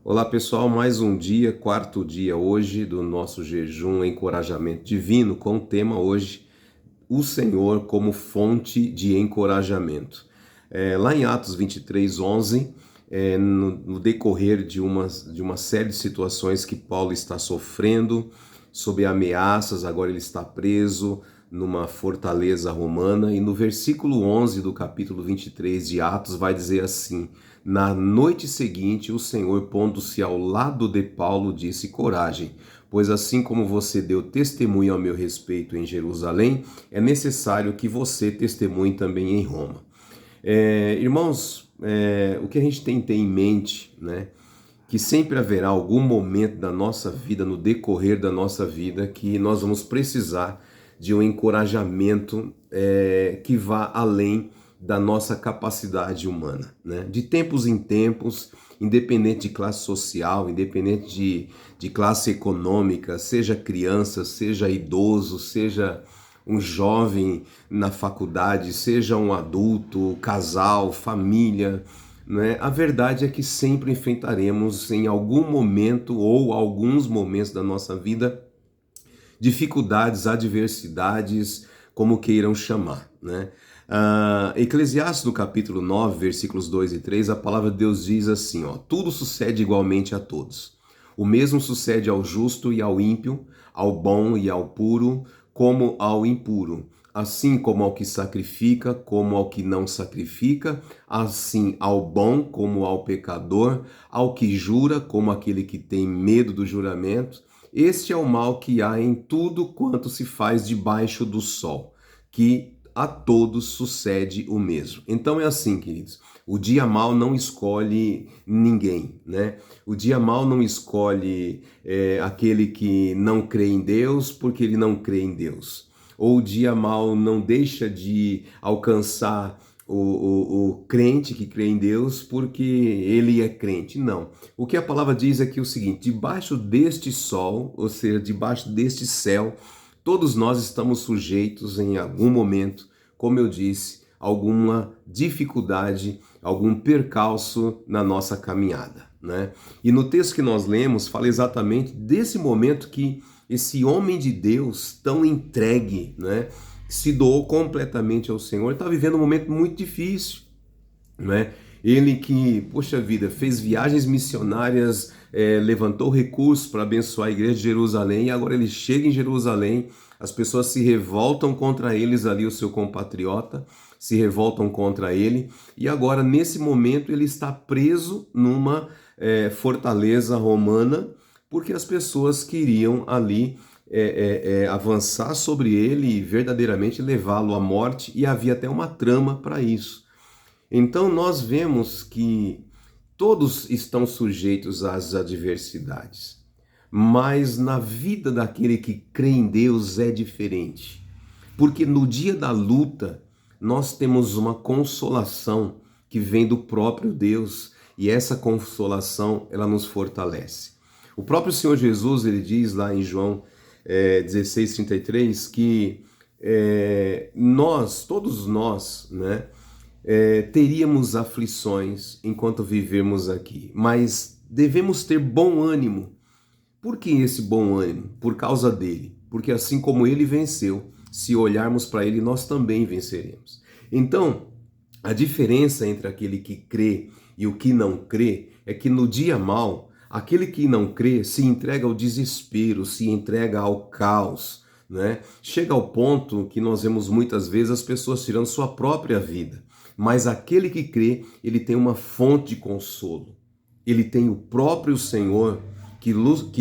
Olá pessoal, mais um dia, quarto dia hoje do nosso jejum Encorajamento Divino, com o tema hoje, o Senhor como fonte de encorajamento. Lá em Atos 23:11, no decorrer de uma série de situações que Paulo está sofrendo, sob ameaças, agora ele está preso numa fortaleza romana, e no versículo 11 do capítulo 23 de Atos vai dizer assim: na noite seguinte, o Senhor, pondo-se ao lado de Paulo, disse: coragem, pois assim como você deu testemunho ao meu respeito em Jerusalém, é necessário que você testemunhe também em Roma. Irmãos, o que a gente tem que ter em mente, né? Que sempre haverá algum momento da nossa vida, no decorrer da nossa vida, que nós vamos precisar de um encorajamento que vá além da nossa capacidade humana, né? De tempos em tempos, independente de classe social, independente de classe econômica, seja criança, seja idoso, seja um jovem na faculdade, seja um adulto, casal, família, né? A verdade é que sempre enfrentaremos em algum momento ou alguns momentos da nossa vida dificuldades, adversidades, como queiram chamar, né? Eclesiastes no capítulo 9, versículos 2 e 3, a palavra de Deus diz assim, ó: tudo sucede igualmente a todos. O mesmo sucede ao justo e ao ímpio, ao bom e ao puro, como ao impuro. Assim como ao que sacrifica, como ao que não sacrifica, assim ao bom como ao pecador, ao que jura, como aquele que tem medo do juramento. Este é o mal que há em tudo quanto se faz debaixo do sol, que a todos sucede o mesmo. Então é assim, queridos, o dia mal não escolhe ninguém, né? O dia mal não escolhe aquele que não crê em Deus porque ele não crê em Deus. Ou o dia mal não deixa de alcançar o crente que crê em Deus porque ele é crente. Não. O que a palavra diz é que é o seguinte: debaixo deste sol, ou seja, debaixo deste céu, todos nós estamos sujeitos em algum momento, como eu disse, alguma dificuldade, algum percalço na nossa caminhada, né? E no texto que nós lemos, fala exatamente desse momento que esse homem de Deus, tão entregue, né, se doou completamente ao Senhor, está vivendo um momento muito difícil, né? Ele que, poxa vida, fez viagens missionárias, levantou recursos para abençoar a igreja de Jerusalém, e agora ele chega em Jerusalém, as pessoas se revoltam contra eles ali, o seu compatriota, se revoltam contra ele, e agora nesse momento ele está preso numa fortaleza romana, porque as pessoas queriam ali avançar sobre ele e verdadeiramente levá-lo à morte, e havia até uma trama para isso. Então nós vemos que todos estão sujeitos às adversidades, mas na vida daquele que crê em Deus é diferente, porque no dia da luta nós temos uma consolação que vem do próprio Deus, e essa consolação ela nos fortalece. O próprio Senhor Jesus, ele diz lá em João 16:33 que todos nós, né, teríamos aflições enquanto vivermos aqui, mas devemos ter bom ânimo. Por que esse bom ânimo? Por causa dele. Porque assim como ele venceu, se olharmos para ele, nós também venceremos. Então, a diferença entre aquele que crê e o que não crê é que no dia mau, aquele que não crê se entrega ao desespero, se entrega ao caos, né? Chega ao ponto que nós vemos muitas vezes as pessoas tirando sua própria vida. Mas aquele que crê, ele tem uma fonte de consolo. Ele tem o próprio Senhor que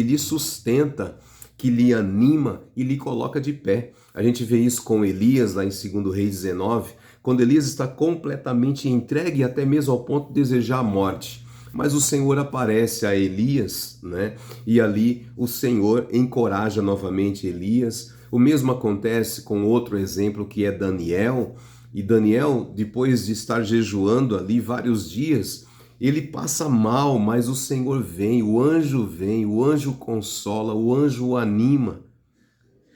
lhe sustenta, que lhe anima e lhe coloca de pé. A gente vê isso com Elias lá em 2 Reis 19, quando Elias está completamente entregue até mesmo ao ponto de desejar a morte. Mas o Senhor aparece a Elias, né? E ali o Senhor encoraja novamente Elias. O mesmo acontece com outro exemplo que é Daniel. E Daniel, depois de estar jejuando ali vários dias, ele passa mal, mas o Senhor vem, o anjo consola, o anjo o anima.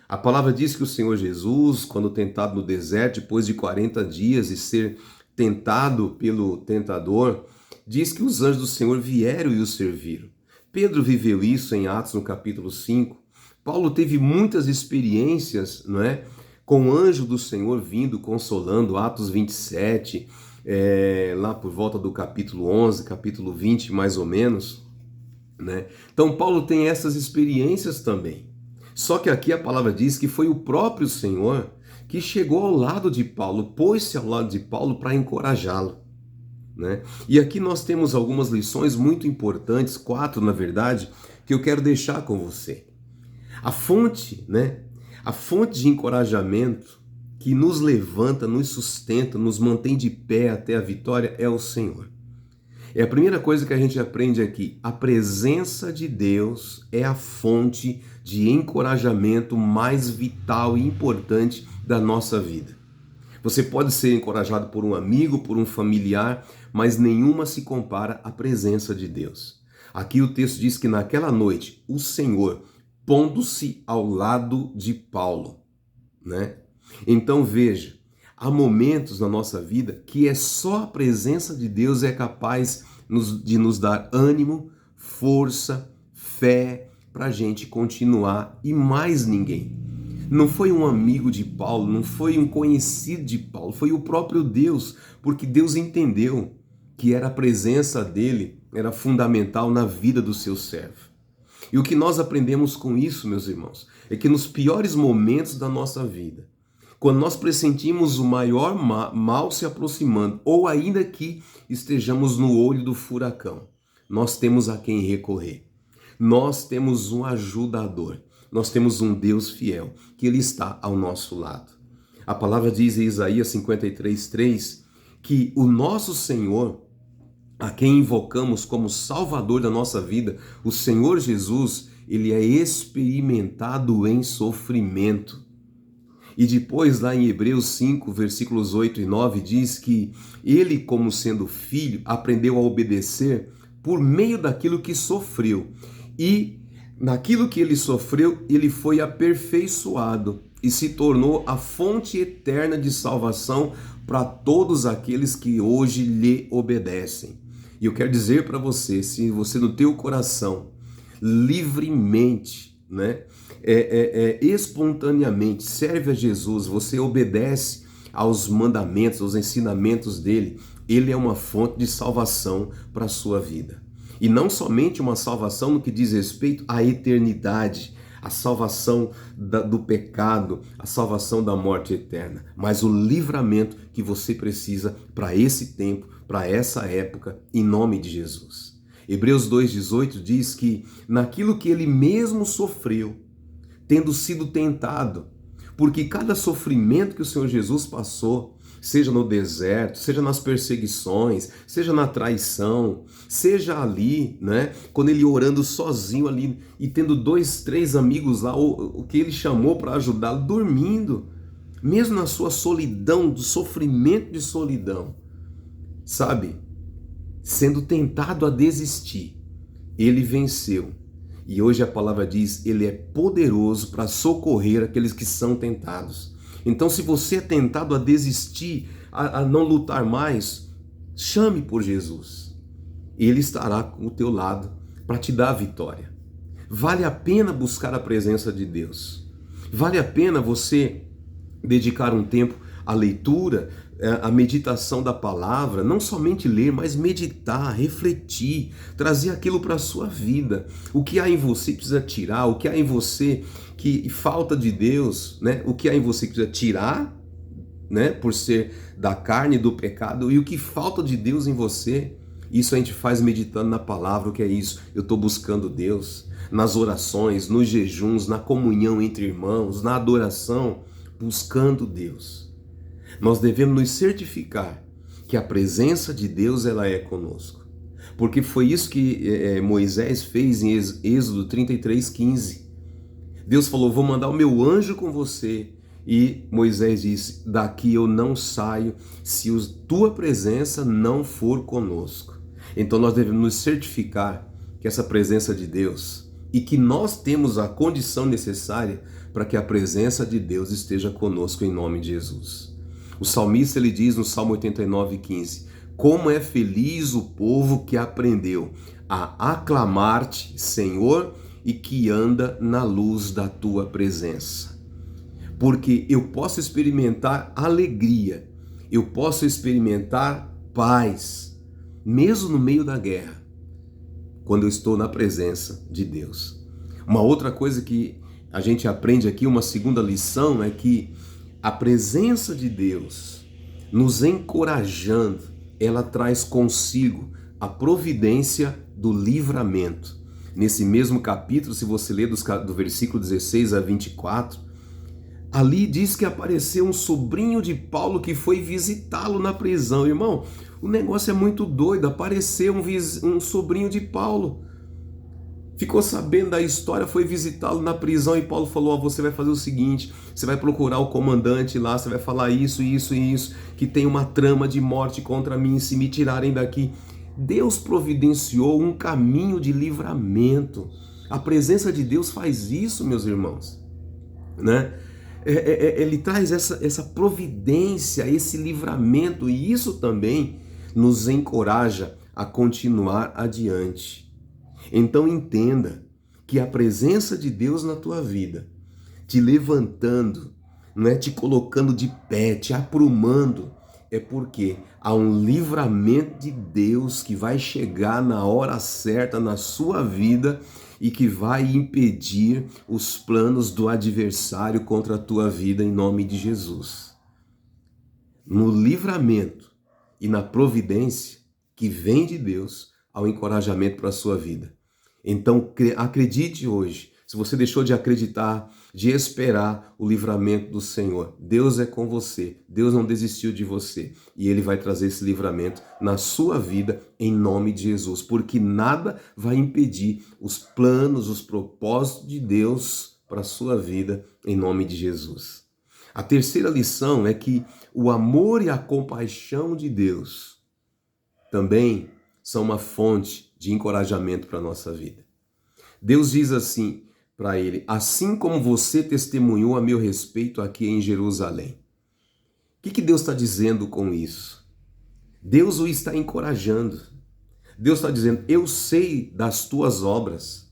A palavra diz que o Senhor Jesus, quando tentado no deserto, depois de 40 dias e ser tentado pelo tentador, diz que os anjos do Senhor vieram e o serviram. Pedro viveu isso em Atos no capítulo 5. Paulo teve muitas experiências, não é? Com o anjo do Senhor vindo, consolando, Atos 27, lá por volta do capítulo 11, capítulo 20 mais ou menos, né? Então Paulo tem essas experiências também. Só que aqui a palavra diz que foi o próprio Senhor que chegou ao lado de Paulo, pôs-se ao lado de Paulo para encorajá-lo, né? E aqui nós temos algumas lições muito importantes, 4 na verdade, que eu quero deixar com você. A fonte, né? A fonte de encorajamento que nos levanta, nos sustenta, nos mantém de pé até a vitória é o Senhor. É a primeira coisa que a gente aprende aqui. A presença de Deus é a fonte de encorajamento mais vital e importante da nossa vida. Você pode ser encorajado por um amigo, por um familiar, mas nenhuma se compara à presença de Deus. Aqui o texto diz que naquela noite o Senhor, pondo-se ao lado de Paulo, né? Então veja, há momentos na nossa vida que é só a presença de Deus é capaz de nos dar ânimo, força, fé para a gente continuar e mais ninguém. Não foi um amigo de Paulo, não foi um conhecido de Paulo, foi o próprio Deus, porque Deus entendeu que era a presença dele, era fundamental na vida do seu servo. E o que nós aprendemos com isso, meus irmãos, é que nos piores momentos da nossa vida, quando nós pressentimos o maior mal se aproximando, ou ainda que estejamos no olho do furacão, nós temos a quem recorrer. Nós temos um ajudador, nós temos um Deus fiel, que Ele está ao nosso lado. A palavra diz em Isaías 53:3 que o nosso Senhor, a quem invocamos como Salvador da nossa vida, o Senhor Jesus, Ele é experimentado em sofrimento. E depois lá em Hebreus 5, versículos 8 e 9, diz que Ele, como sendo filho, aprendeu a obedecer por meio daquilo que sofreu. E naquilo que Ele sofreu, Ele foi aperfeiçoado e se tornou a fonte eterna de salvação para todos aqueles que hoje lhe obedecem. E eu quero dizer para você, se você no teu coração, livremente, né, espontaneamente serve a Jesus, você obedece aos mandamentos, aos ensinamentos dele, ele é uma fonte de salvação para a sua vida. E não somente uma salvação no que diz respeito à eternidade, a salvação do pecado, a salvação da morte eterna, mas o livramento que você precisa para esse tempo, para essa época, em nome de Jesus. Hebreus 2,18 diz que naquilo que ele mesmo sofreu, tendo sido tentado, porque cada sofrimento que o Senhor Jesus passou, seja no deserto, seja nas perseguições, seja na traição, seja ali, né, quando ele orando sozinho ali e tendo 2, 3 amigos lá, o que ele chamou para ajudá-lo, dormindo, mesmo na sua solidão, do sofrimento de solidão, sabe, sendo tentado a desistir, ele venceu. E hoje a palavra diz, ele é poderoso para socorrer aqueles que são tentados. Então, se você é tentado a desistir, a não lutar mais, chame por Jesus. Ele estará com o teu lado para te dar a vitória. Vale a pena buscar a presença de Deus. Vale a pena você dedicar um tempo à leitura, à meditação da palavra, não somente ler, mas meditar, refletir, trazer aquilo para a sua vida. O que há em você precisa tirar, o que há em você que falta de Deus, né? O que há em você que precisa tirar, né? Por ser da carne, do pecado, e o que falta de Deus em você, isso a gente faz meditando na palavra. O que é isso? Eu estou buscando Deus, nas orações, nos jejuns, na comunhão entre irmãos, na adoração, buscando Deus. Nós devemos nos certificar que a presença de Deus ela é conosco. Porque foi isso que Moisés fez em Êxodo 33:15. Deus falou, vou mandar o meu anjo com você. E Moisés disse, daqui eu não saio se a tua presença não for conosco. Então nós devemos nos certificar que essa presença de Deus e que nós temos a condição necessária para que a presença de Deus esteja conosco em nome de Jesus. O salmista ele diz no Salmo 89:15, Como é feliz o povo que aprendeu a aclamar-te, Senhor, e que anda na luz da tua presença. Porque eu posso experimentar alegria, eu posso experimentar paz, mesmo no meio da guerra, quando eu estou na presença de Deus. Uma outra coisa que a gente aprende aqui, uma segunda lição, é que a presença de Deus nos encorajando, ela traz consigo a providência do livramento. Nesse mesmo capítulo, se você ler do versículo 16 a 24, ali diz que apareceu um sobrinho de Paulo que foi visitá-lo na prisão. Irmão, o negócio é muito doido. Apareceu um sobrinho de Paulo. Ficou sabendo da história, foi visitá-lo na prisão e Paulo falou: você vai fazer o seguinte, você vai procurar o comandante lá, você vai falar isso, isso e isso, que tem uma trama de morte contra mim, se me tirarem daqui. Deus providenciou um caminho de livramento. A presença de Deus faz isso, meus irmãos, né? Ele traz essa providência, esse livramento, e isso também nos encoraja a continuar adiante. Então entenda que a presença de Deus na tua vida, te levantando, não é, te colocando de pé, te aprumando, é porque há um livramento de Deus que vai chegar na hora certa na sua vida e que vai impedir os planos do adversário contra a tua vida em nome de Jesus. No livramento e na providência que vem de Deus, há um encorajamento para a sua vida. Então acredite hoje. Se você deixou de acreditar, de esperar o livramento do Senhor, Deus é com você, Deus não desistiu de você e Ele vai trazer esse livramento na sua vida em nome de Jesus, porque nada vai impedir os planos, os propósitos de Deus para a sua vida em nome de Jesus. A terceira lição é que o amor e a compaixão de Deus também são uma fonte de encorajamento para a nossa vida. Deus diz assim para ele: assim como você testemunhou a meu respeito aqui em Jerusalém. O que Deus está dizendo com isso? Deus o está encorajando. Deus está dizendo: eu sei das tuas obras.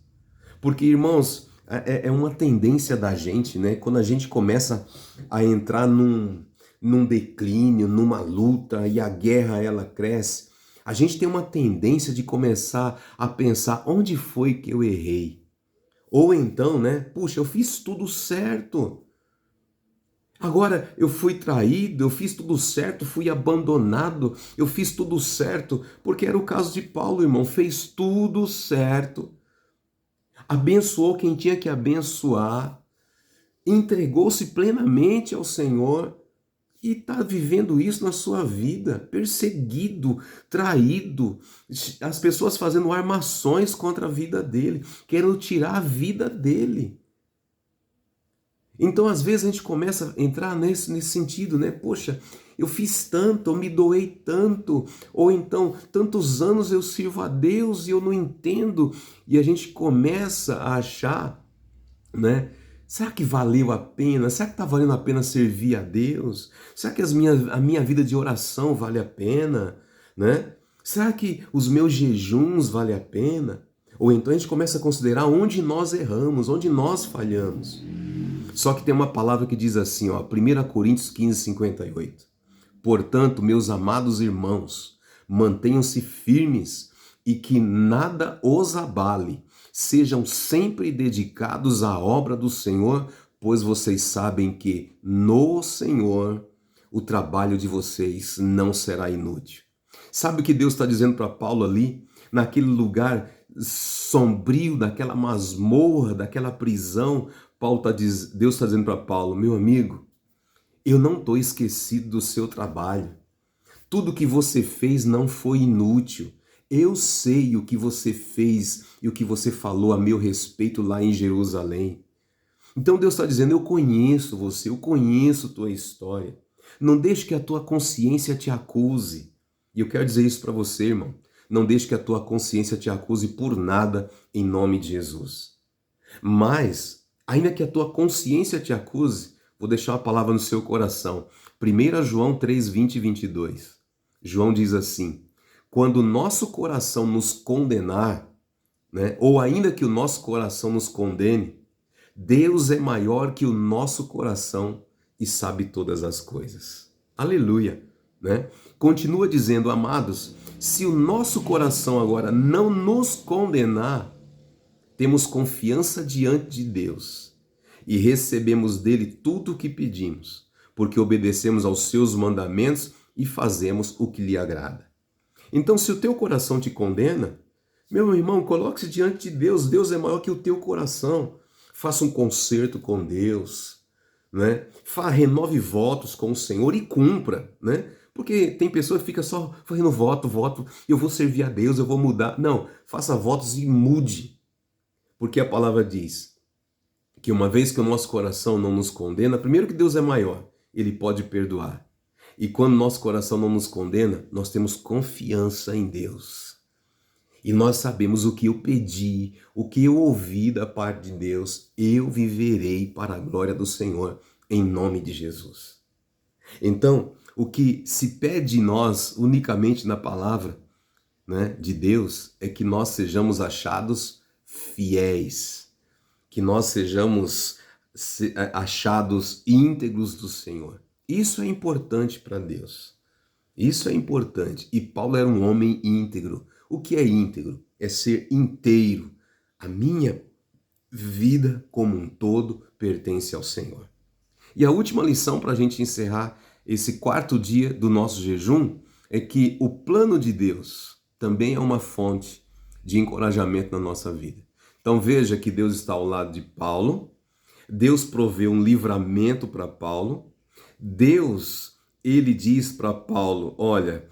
Porque, irmãos, é uma tendência da gente, né? Quando a gente começa a entrar num declínio, numa luta, e a guerra ela cresce, a gente tem uma tendência de começar a pensar: onde foi que eu errei? Ou então, né? Puxa, eu fiz tudo certo. Agora eu fui traído, eu fiz tudo certo, fui abandonado, eu fiz tudo certo, porque era o caso de Paulo, irmão, fez tudo certo. Abençoou quem tinha que abençoar, entregou-se plenamente ao Senhor. E está vivendo isso na sua vida, perseguido, traído, as pessoas fazendo armações contra a vida dele, querendo tirar a vida dele. Então, às vezes, a gente começa a entrar nesse sentido, né? Poxa, eu fiz tanto, eu me doei tanto, ou então, tantos anos eu sirvo a Deus e eu não entendo. E a gente começa a achar, né? Será que valeu a pena? Será que está valendo a pena servir a Deus? Será que a minha vida de oração vale a pena? Né? Será que os meus jejuns valem a pena? Ou então a gente começa a considerar onde nós erramos, onde nós falhamos. Só que tem uma palavra que diz assim, ó, 1 Coríntios 15, 58. Portanto, meus amados irmãos, mantenham-se firmes e que nada os abale. Sejam sempre dedicados à obra do Senhor, pois vocês sabem que no Senhor o trabalho de vocês não será inútil. Sabe o que Deus está dizendo para Paulo ali? Naquele lugar sombrio, daquela masmorra, daquela prisão, Deus está dizendo para Paulo: meu amigo, eu não estou esquecido do seu trabalho. Tudo que você fez não foi inútil. Eu sei o que você fez e o que você falou a meu respeito lá em Jerusalém. Então Deus está dizendo: eu conheço você, eu conheço tua história. Não deixe que a tua consciência te acuse. E eu quero dizer isso para você, irmão. Não deixe que a tua consciência te acuse por nada em nome de Jesus. Mas, ainda que a tua consciência te acuse, vou deixar uma palavra no seu coração. 1 João 3, 20 e 22. João diz assim: quando o nosso coração nos condenar, né, ou ainda que o nosso coração nos condene, Deus é maior que o nosso coração e sabe todas as coisas. Aleluia, né? Continua dizendo, amados, se o nosso coração agora não nos condenar, temos confiança diante de Deus e recebemos dele tudo o que pedimos, porque obedecemos aos seus mandamentos e fazemos o que lhe agrada. Então, se o teu coração te condena, meu irmão, coloque-se diante de Deus. Deus é maior que o teu coração. Faça um concerto com Deus, né? Renove votos com o Senhor e cumpra, né? Porque tem pessoa que fica só fazendo voto, eu vou servir a Deus, eu vou mudar. Não, faça votos e mude. Porque a palavra diz que uma vez que o nosso coração não nos condena, primeiro que Deus é maior, Ele pode perdoar. E quando nosso coração não nos condena, nós temos confiança em Deus. E nós sabemos o que eu pedi, o que eu ouvi da parte de Deus, eu viverei para a glória do Senhor, em nome de Jesus. Então, o que se pede de nós unicamente na palavra, né, de Deus é que nós sejamos achados fiéis, que nós sejamos achados íntegros do Senhor. Isso é importante para Deus. Isso é importante. E Paulo era um homem íntegro. O que é íntegro? É ser inteiro. A minha vida como um todo pertence ao Senhor. E a última lição para a gente encerrar esse quarto dia do nosso jejum é que o plano de Deus também é uma fonte de encorajamento na nossa vida. Então veja que Deus está ao lado de Paulo, Deus proveu um livramento para Paulo, Deus, ele diz para Paulo, olha,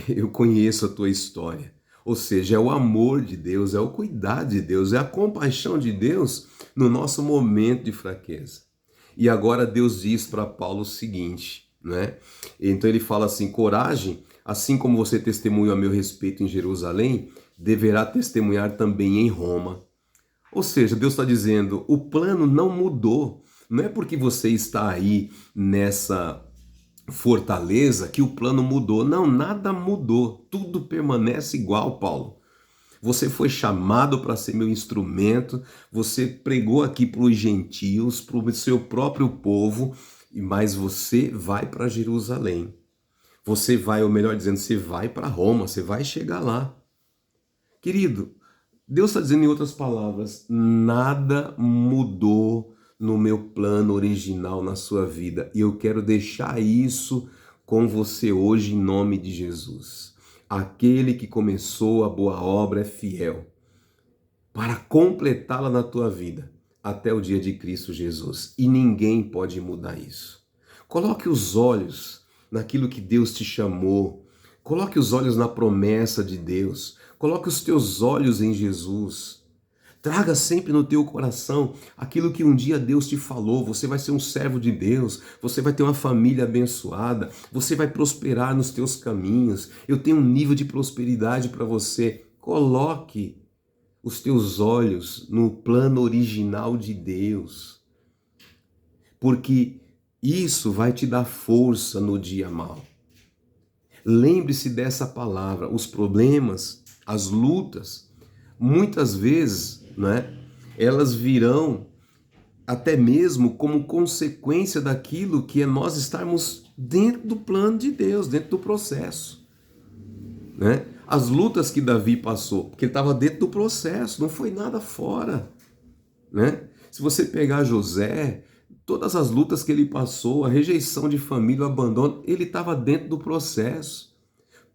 eu conheço a tua história. Ou seja, é o amor de Deus, é o cuidado de Deus, é a compaixão de Deus no nosso momento de fraqueza. E agora Deus diz para Paulo o seguinte, né? Então ele fala assim, coragem, assim como você testemunhou a meu respeito em Jerusalém, deverá testemunhar também em Roma. Ou seja, Deus está dizendo, o plano não mudou. Não é porque você está aí nessa fortaleza que o plano mudou. Não, nada mudou. Tudo permanece igual, Paulo. Você foi chamado para ser meu instrumento, você pregou aqui para os gentios, para o seu próprio povo, mas você vai para Jerusalém. Você vai, ou melhor dizendo, você vai para Roma, você vai chegar lá. Querido, Deus está dizendo em outras palavras, nada mudou no meu plano original na sua vida. E eu quero deixar isso com você hoje em nome de Jesus. Aquele que começou a boa obra é fiel para completá-la na tua vida até o dia de Cristo Jesus. E ninguém pode mudar isso. Coloque os olhos naquilo que Deus te chamou. Coloque os olhos na promessa de Deus. Coloque os teus olhos em Jesus. Traga sempre no teu coração aquilo que um dia Deus te falou. Você vai ser um servo de Deus, você vai ter uma família abençoada, você vai prosperar nos teus caminhos. Eu tenho um nível de prosperidade para você. Coloque os teus olhos no plano original de Deus, porque isso vai te dar força no dia mau. Lembre-se dessa palavra, os problemas, as lutas, muitas vezes, né, elas virão até mesmo como consequência daquilo que é nós estarmos dentro do plano de Deus, dentro do processo, né? As lutas que Davi passou, porque ele estava dentro do processo, não foi nada fora, né? Se você pegar José, todas as lutas que ele passou, a rejeição de família, o abandono, ele estava dentro do processo.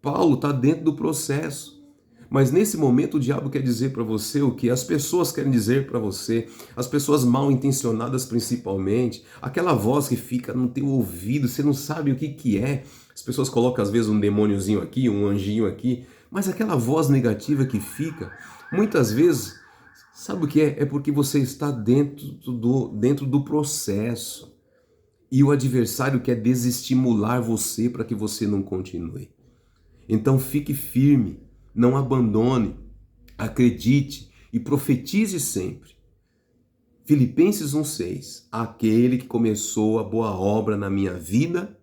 Paulo está dentro do processo. Mas nesse momento o diabo quer dizer para você o que as pessoas querem dizer para você, as pessoas mal intencionadas principalmente, aquela voz que fica no teu ouvido, você não sabe o que é. As pessoas colocam às vezes um demôniozinho aqui, um anjinho aqui, mas aquela voz negativa que fica, muitas vezes, sabe o que é? É porque você está dentro do processo. E o adversário quer desestimular você para que você não continue. Então fique firme, não abandone, acredite e profetize sempre. Filipenses 1,6: aquele que começou a boa obra na minha vida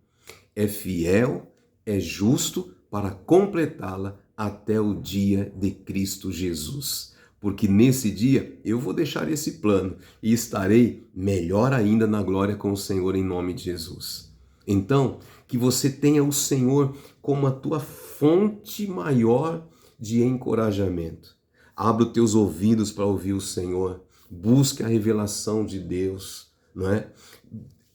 é fiel, é justo para completá-la até o dia de Cristo Jesus. Porque nesse dia eu vou deixar esse plano e estarei melhor ainda na glória com o Senhor em nome de Jesus. Então, que você tenha o Senhor como a tua fonte maior de encorajamento. Abra os teus ouvidos para ouvir o Senhor. Busque a revelação de Deus, não é?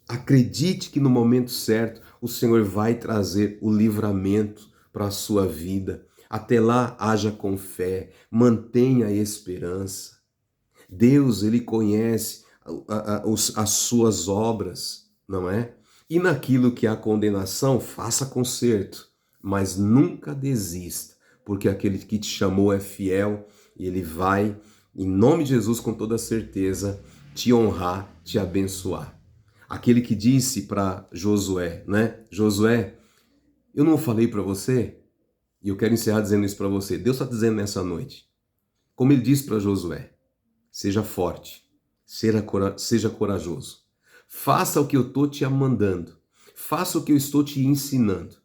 Acredite que no momento certo o Senhor vai trazer o livramento para a sua vida. Até lá, haja com fé, mantenha a esperança. Deus, Ele conhece as suas obras, não é? E naquilo que há condenação, faça conserto, mas nunca desista, porque aquele que te chamou é fiel e Ele vai, em nome de Jesus, com toda certeza, te honrar, te abençoar. Aquele que disse para Josué, né? Josué, eu não falei para você? E eu quero encerrar dizendo isso para você. Deus está dizendo nessa noite. Como ele disse para Josué, seja forte, seja corajoso. Faça o que eu estou te mandando. Faça o que eu estou te ensinando.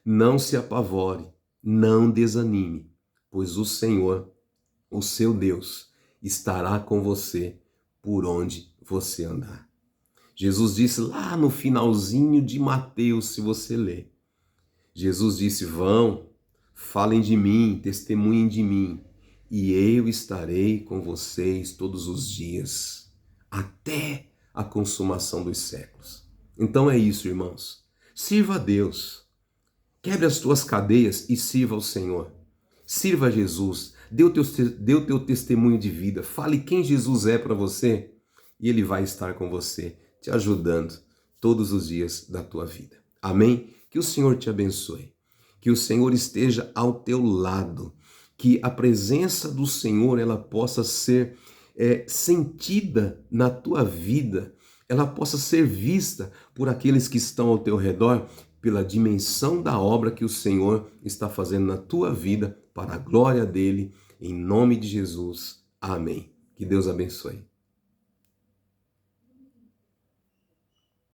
Não se apavore, não desanime, pois o Senhor, o seu Deus, estará com você por onde você andar. Jesus disse lá no finalzinho de Mateus, se você ler. Jesus disse, vão, falem de mim, testemunhem de mim, e eu estarei com vocês todos os dias, até a consumação dos séculos. Então é isso, irmãos. Sirva a Deus. Quebre as tuas cadeias e sirva ao Senhor. Sirva a Jesus. Dê o teu testemunho de vida. Fale quem Jesus é para você e Ele vai estar com você, te ajudando todos os dias da tua vida. Amém? Que o Senhor te abençoe. Que o Senhor esteja ao teu lado. Que a presença do Senhor ela possa ser sentida na tua vida, ela possa ser vista por aqueles que estão ao teu redor, pela dimensão da obra que o Senhor está fazendo na tua vida, para a glória dele, em nome de Jesus. Amém. Que Deus abençoe.